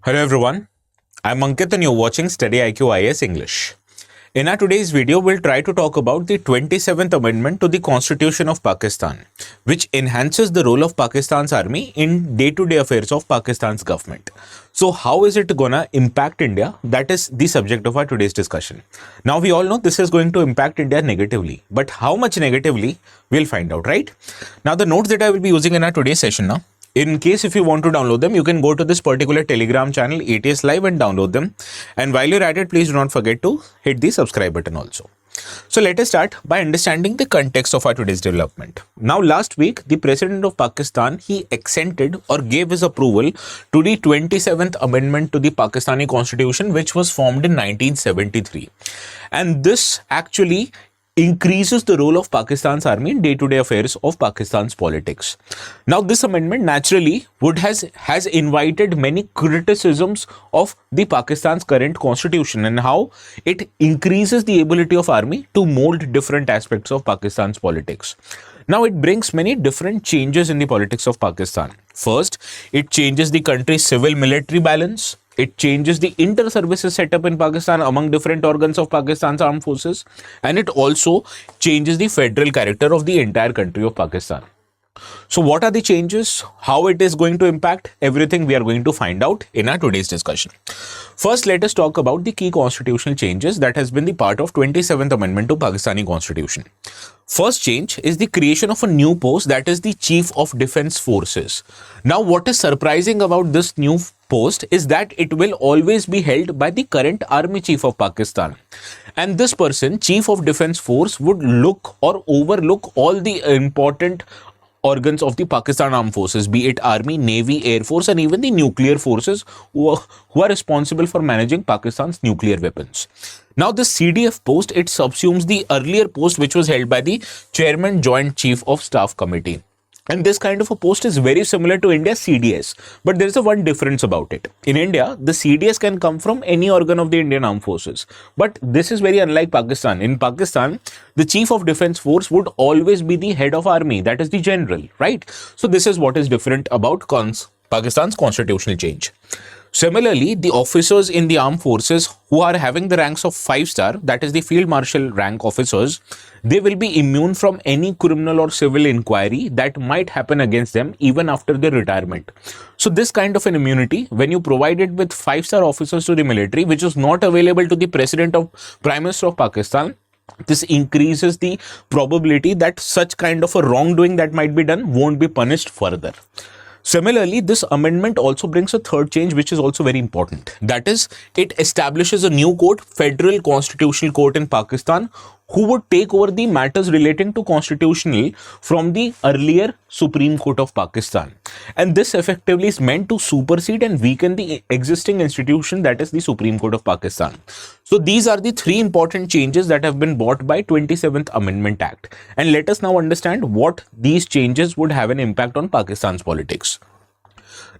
Hello everyone, I'm Ankit and you're watching StudyIQ IAS English. In our today's video, we'll try to talk about the 27th Amendment to the Constitution of Pakistan, which enhances the role of Pakistan's army in day-to-day affairs of Pakistan's government. So how is it gonna impact India? That is the subject of our today's discussion. Now we all know this is going to impact India negatively, but how much negatively, we'll find out, right? Now the notes that I will be using in our today's session now, in case if you want to download them, you can go to this particular Telegram channel, ATS Live, and download them. And while you're at it, please do not forget to hit the subscribe button also. So let us start by understanding the context of our today's development. Now, last week, the President of Pakistan, he accented or gave his approval to the 27th Amendment to the Pakistani Constitution, which was formed in 1973. And this actually increases the role of Pakistan's army in day-to-day affairs of Pakistan's politics. Now, this amendment naturally has invited many criticisms of the Pakistan's current constitution and how it increases the ability of army to mold different aspects of Pakistan's politics. Now, it brings many different changes in the politics of Pakistan. First, it changes the country's civil-military balance. It changes the inter-services setup in Pakistan among different organs of Pakistan's armed forces, and it also changes the federal character of the entire country of Pakistan. So what are the changes? How it is going to impact? Everything we are going to find out in our today's discussion. First, let us talk about the key constitutional changes that has been the part of 27th Amendment to Pakistani Constitution. First change is the creation of a new post, that is the Chief of Defence Forces. Now, what is surprising about this new post is that it will always be held by the current Army Chief of Pakistan. And this person, Chief of Defence Force, would look or overlook all the important organs of the Pakistan Armed Forces, be it Army, Navy, Air Force, and even the nuclear forces who are responsible for managing Pakistan's nuclear weapons. Now, the CDF post, it subsumes the earlier post which was held by the Chairman Joint Chief of Staff Committee. And this kind of a post is very similar to India's CDS, but there is a one difference about it. In India, the CDS can come from any organ of the Indian Armed Forces, but this is very unlike Pakistan. In Pakistan, the Chief of Defence Force would always be the head of army, that is the general, right? So this is what is different about Pakistan's constitutional change. Similarly, the officers in the armed forces who are having the ranks of 5-star, that is the Field Marshal rank officers, they will be immune from any criminal or civil inquiry that might happen against them even after their retirement. So this kind of an immunity, when you provide it with 5-star officers to the military, which is not available to the Prime Minister of Pakistan, this increases the probability that such kind of a wrongdoing that might be done won't be punished further. Similarly, this amendment also brings a third change which is also very important. That is, it establishes a new court, Federal Constitutional Court in Pakistan, who would take over the matters relating to constitutional from the earlier Supreme Court of Pakistan. And this effectively is meant to supersede and weaken the existing institution, that is the Supreme Court of Pakistan. So these are the three important changes that have been brought by 27th Amendment Act. And let us now understand what these changes would have an impact on Pakistan's politics.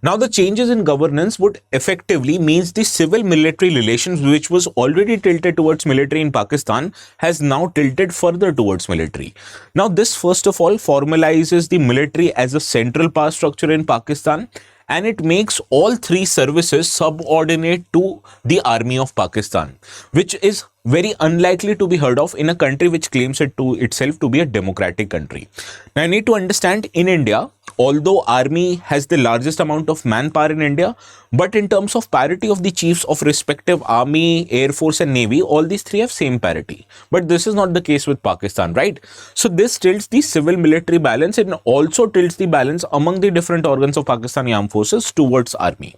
Now, the changes in governance would effectively means the civil-military relations, which was already tilted towards military in Pakistan, has now tilted further towards military. Now, this first of all formalizes the military as a central power structure in Pakistan, and it makes all three services subordinate to the Army of Pakistan, which is very unlikely to be heard of in a country which claims it to itself to be a democratic country. Now, I need to understand, in India, although army has the largest amount of manpower in India, but in terms of parity of the chiefs of respective army, air force and navy, all these three have same parity. But this is not the case with Pakistan, right? So this tilts the civil military balance and also tilts the balance among the different organs of Pakistani armed forces towards army.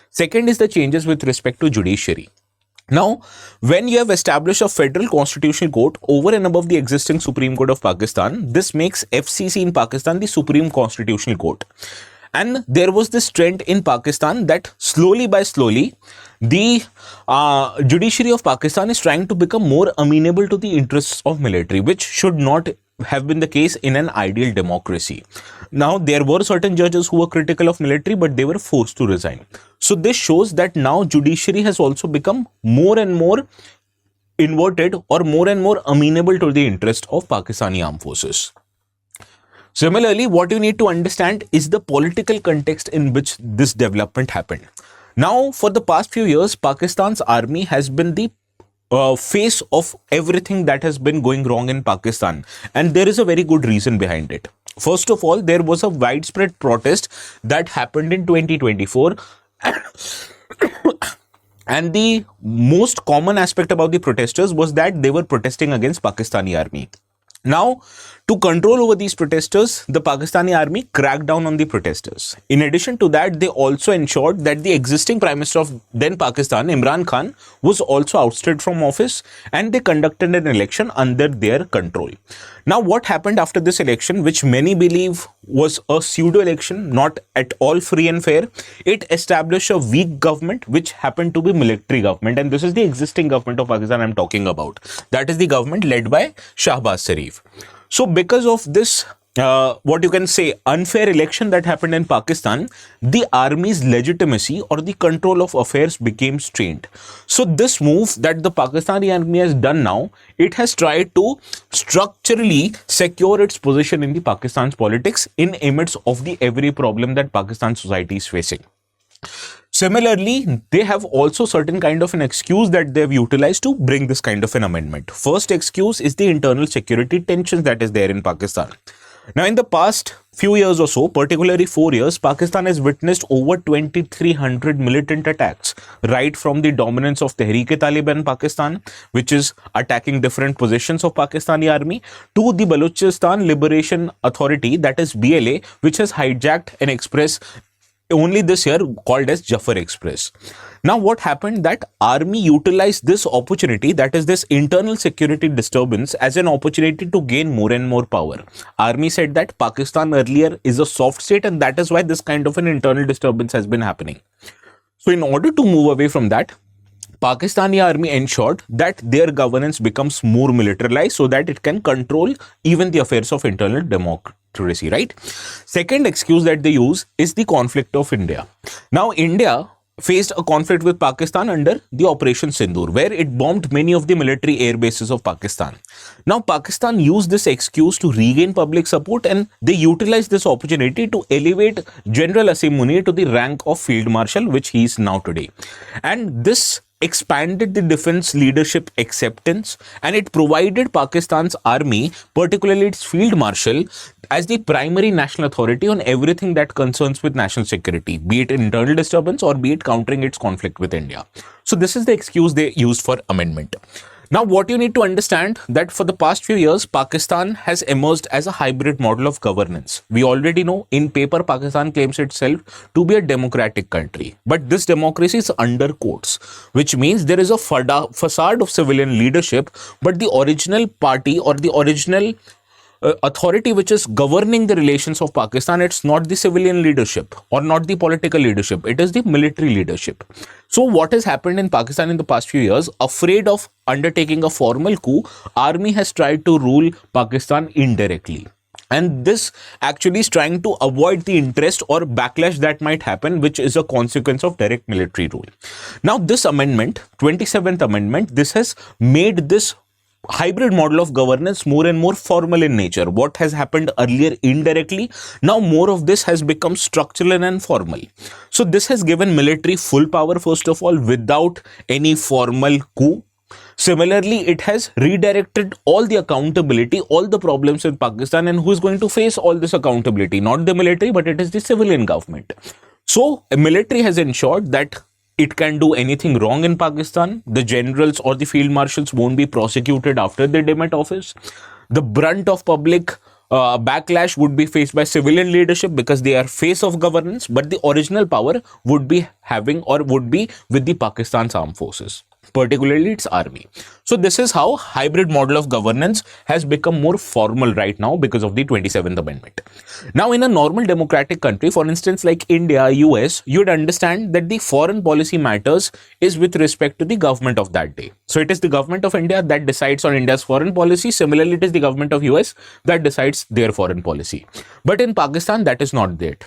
Second is the changes with respect to judiciary. Now, when you have established a federal constitutional court over and above the existing Supreme Court of Pakistan, this makes FCC in Pakistan the Supreme Constitutional Court. And there was this trend in Pakistan that slowly, the judiciary of Pakistan is trying to become more amenable to the interests of military, which should not have been the case in an ideal democracy. Now, there were certain judges who were critical of military, but they were forced to resign. So this shows that now judiciary has also become more and more inverted or more and more amenable to the interest of Pakistani armed forces. Similarly, what you need to understand is the political context in which this development happened. Now, for the past few years, Pakistan's army has been the face of everything that has been going wrong in Pakistan. And there is a very good reason behind it. First of all, there was a widespread protest that happened in 2024. And the most common aspect about the protesters was that they were protesting against Pakistani army. Now, to control over these protesters, the Pakistani army cracked down on the protesters. In addition to that, they also ensured that the existing Prime Minister of then Pakistan, Imran Khan, was also ousted from office, and they conducted an election under their control. Now, what happened after this election, which many believe was a pseudo election, not at all free and fair? It established a weak government, which happened to be military government, and this is the existing government of Pakistan I'm talking about. That is the government led by Shahbaz Sharif. So because of this, what you can say, unfair election that happened in Pakistan, the army's legitimacy or the control of affairs became strained. So this move that the Pakistani army has done now, it has tried to structurally secure its position in the Pakistan's politics in amidst of the every problem that Pakistan society is facing. Similarly, they have also certain kind of an excuse that they've utilized to bring this kind of an amendment. First excuse is the internal security tensions that is there in Pakistan. Now, in the past few years or so, particularly 4 years, Pakistan has witnessed over 2,300 militant attacks, right from the dominance of Tehreek-e-Taliban Pakistan, which is attacking different positions of Pakistani army, to the Balochistan Liberation Authority, that is BLA, which has hijacked an express only this year called as Jafar Express. Now, what happened that army utilized this opportunity, that is this internal security disturbance, as an opportunity to gain more and more power. Army said that Pakistan earlier is a soft state, and that is why this kind of an internal disturbance has been happening. So in order to move away from that, Pakistani army ensured that their governance becomes more militarized so that it can control even the affairs of internal democracy, right? Second excuse that they use is the conflict of India. Now, India faced a conflict with Pakistan under the Operation Sindoor, where it bombed many of the military air bases of Pakistan. Now, Pakistan used this excuse to regain public support, and they utilized this opportunity to elevate General Asim Munir to the rank of Field Marshal, which he is now today. And this expanded the defense leadership acceptance, and it provided Pakistan's army, particularly its field marshal, as the primary national authority on everything that concerns with national security, be it internal disturbance or be it countering its conflict with India. So this is the excuse they used for amendment. Now, what you need to understand that for the past few years, Pakistan has emerged as a hybrid model of governance. We already know in paper, Pakistan claims itself to be a democratic country. But this democracy is under courts, which means there is a facade of civilian leadership, but the original party or the original authority which is governing the relations of Pakistan, it's not the civilian leadership or not the political leadership, it is the military leadership. So what has happened in Pakistan in the past few years, afraid of undertaking a formal coup, army has tried to rule Pakistan indirectly. And this actually is trying to avoid the interest or backlash that might happen, which is a consequence of direct military rule. Now, this amendment, 27th Amendment, this has made this hybrid model of governance more and more formal in nature. What has happened earlier indirectly, now more of this has become structural and formal. So this has given military full power, first of all, without any formal coup. Similarly, it has redirected all the accountability, all the problems in Pakistan, and who is going to face all this accountability? Not the military, but it is the civilian government. So a military has ensured that it can do anything wrong in Pakistan. The generals or the field marshals won't be prosecuted after they demit office. The brunt of public backlash would be faced by civilian leadership because they are face of governance, but the original power would be having or would be with the Pakistan's armed forces, particularly its army. So this is how hybrid model of governance has become more formal right now because of the 27th Amendment. Now, in a normal democratic country, for instance, like India, US, you'd understand that the foreign policy matters is with respect to the government of that day. So it is the government of India that decides on India's foreign policy. Similarly, it is the government of US that decides their foreign policy. But in Pakistan, that is not it.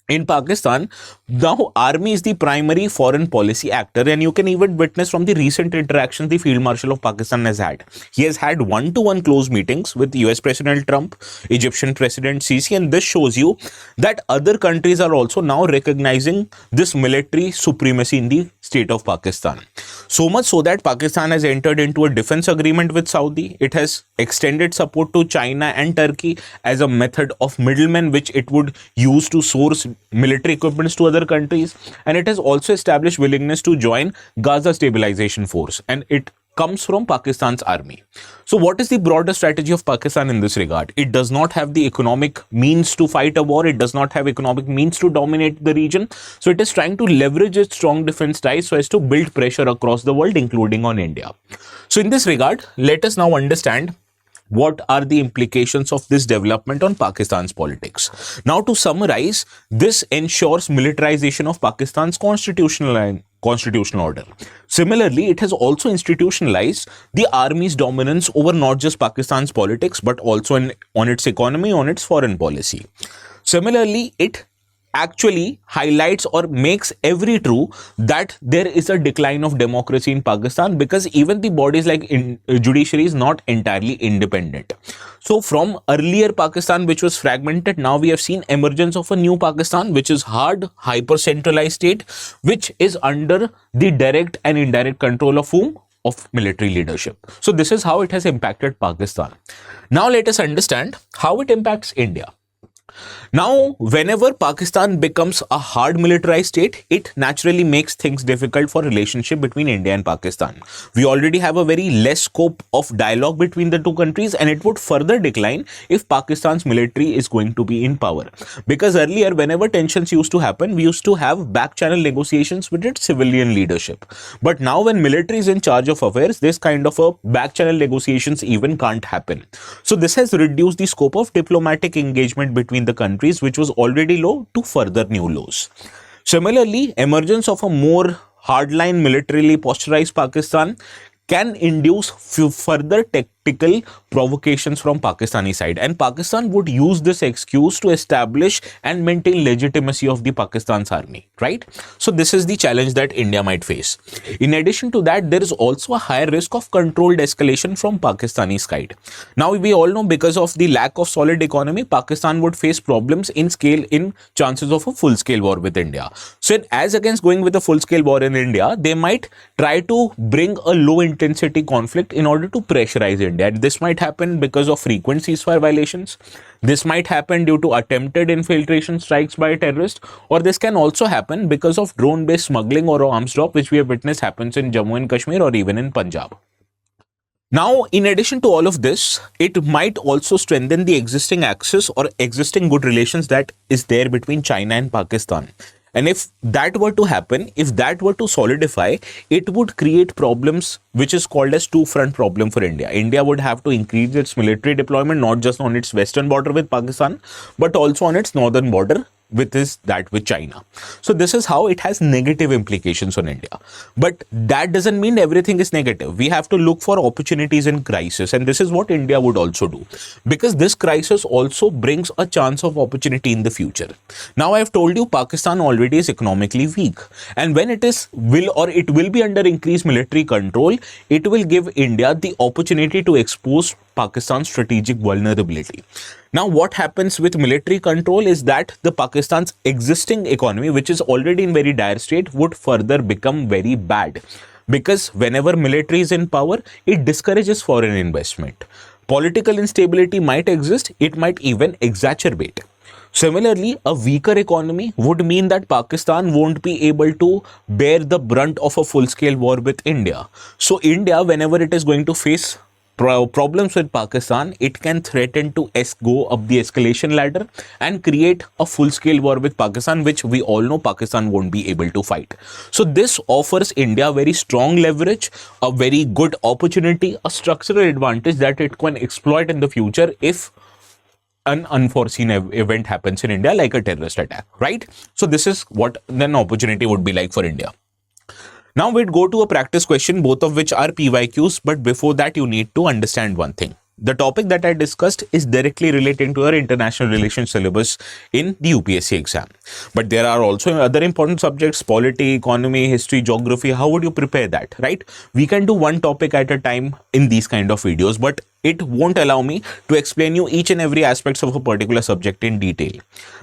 In Pakistan, now army is the primary foreign policy actor, and you can even witness from the recent interactions the Field Marshal of Pakistan has had. He has had one-to-one close meetings with US President Trump, Egyptian President Sisi, and this shows you that other countries are also now recognizing this military supremacy in the state of Pakistan. So much so that Pakistan has entered into a defense agreement with Saudi. It has extended support to China and Turkey as a method of middlemen, which it would use to source military equipments to other countries. And it has also established willingness to join Gaza Stabilization Force, and it comes from Pakistan's army. So what is the broader strategy of Pakistan in this regard? It does not have the economic means to fight a war. It does not have economic means to dominate the region. So it is trying to leverage its strong defense ties so as to build pressure across the world, including on India. So in this regard, let us now understand what are the implications of this development on Pakistan's politics. Now, to summarize, this ensures militarization of Pakistan's constitutional order. Similarly, it has also institutionalized the army's dominance over not just Pakistan's politics, but also on its economy, on its foreign policy. Similarly, it actually highlights or makes every true that there is a decline of democracy in Pakistan, because even the bodies like judiciary is not entirely independent. So from earlier Pakistan, which was fragmented, now we have seen emergence of a new Pakistan, which is hard, hyper-centralized state, which is under the direct and indirect control of whom? Of military leadership. So this is how it has impacted Pakistan. Now let us understand how it impacts India. Now, whenever Pakistan becomes a hard militarized state, it naturally makes things difficult for relationship between India and Pakistan. We already have a very less scope of dialogue between the two countries, and it would further decline if Pakistan's military is going to be in power. Because earlier, whenever tensions used to happen, we used to have back channel negotiations with its civilian leadership. But now when military is in charge of affairs, this kind of a back channel negotiations even can't happen. So this has reduced the scope of diplomatic engagement between the countries, which was already low, to further new lows. Similarly, emergence of a more hardline militarily posturized Pakistan can induce further tactical provocations from Pakistani side, and Pakistan would use this excuse to establish and maintain legitimacy of the Pakistan's army, right? So this is the challenge that India might face. In addition to that, there is also a higher risk of controlled escalation from Pakistani side. Now we all know, because of the lack of solid economy, Pakistan would face problems in chances of a full-scale war with India. So as against going with a full-scale war in India, they might try to bring a low-intensity conflict in order to pressurize India. And this might happen because of frequent ceasefire violations. This might happen due to attempted infiltration strikes by terrorists, or this can also happen because of drone-based smuggling or arms drop, which we have witnessed happens in Jammu and Kashmir or even in Punjab. Now, in addition to all of this, it might also strengthen the existing axis or existing good relations that is there between China and Pakistan. And if that were to happen, if that were to solidify, it would create problems which is called as two-front problem for India. India would have to increase its military deployment, not just on its western border with Pakistan, but also on its northern border with China. So this is how it has negative implications on India. But that doesn't mean everything is negative. We have to look for opportunities in crisis, and this is what India would also do, because this crisis also brings a chance of opportunity in the future. Now I have told you Pakistan already is economically weak, and when it will be under increased military control, it will give India the opportunity to expose Pakistan's strategic vulnerability. Now, what happens with military control is that the Pakistan's existing economy, which is already in very dire state, would further become very bad, because whenever military is in power, it discourages foreign investment. Political instability might exist, it might even exacerbate. Similarly, a weaker economy would mean that Pakistan won't be able to bear the brunt of a full-scale war with India. So India, whenever it is going to face problems with Pakistan, it can threaten to go up the escalation ladder and create a full-scale war with Pakistan, which we all know Pakistan won't be able to fight. So this offers India very strong leverage, a very good opportunity, a structural advantage that it can exploit in the future if an unforeseen event happens in India, like a terrorist attack, right? So this is what an opportunity would be like for India. Now we'd go to a practice question, both of which are PYQs, but before that you need to understand one thing. the topic that I discussed is directly relating to our international relations syllabus in the UPSC exam. But there are also other important subjects, polity, economy, history, geography. How would you prepare that, right? We can do one topic at a time in these kind of videos, but it won't allow me to explain you each and every aspects of a particular subject in detail.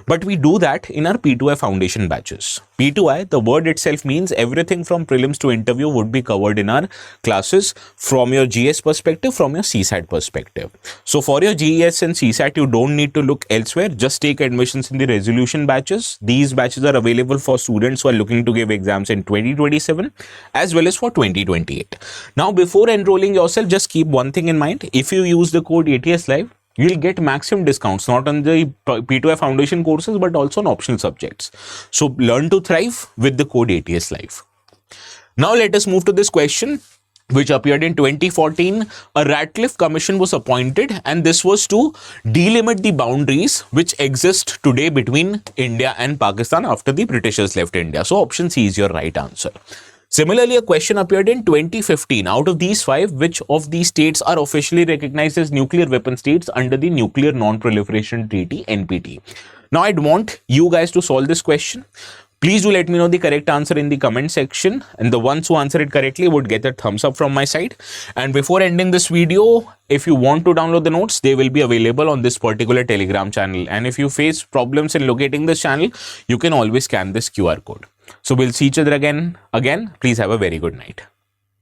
But we do that in our P2I foundation batches. P2I, the word itself means everything from prelims to interview would be covered in our classes from your GS perspective, from your CSAT perspective. So for your GS and CSAT, you don't need to look elsewhere. Just take admissions in the resolution batches. These batches are available for students who are looking to give exams in 2027 as well as for 2028. Now, before enrolling yourself, just keep one thing in mind. If you use the code ATS Live, you'll get maximum discounts, not on the P2I foundation courses, but also on optional subjects. So learn to thrive with the code ATS Live. Now let us move to this question, which appeared in 2014. A Radcliffe Commission was appointed, and this was to delimit the boundaries which exist today between India and Pakistan after the Britishers left India. So option C is your right answer. Similarly, a question appeared in 2015. Out of these five, which of these states are officially recognized as nuclear weapon states under the Nuclear Non-Proliferation Treaty, NPT? Now, I'd want you guys to solve this question. Please do let me know the correct answer in the comment section, and the ones who answer it correctly would get a thumbs up from my side. And before ending this video, if you want to download the notes, they will be available on this particular Telegram channel. And if you face problems in locating this channel, you can always scan this QR code. So we'll see each other again. Please have a very good night.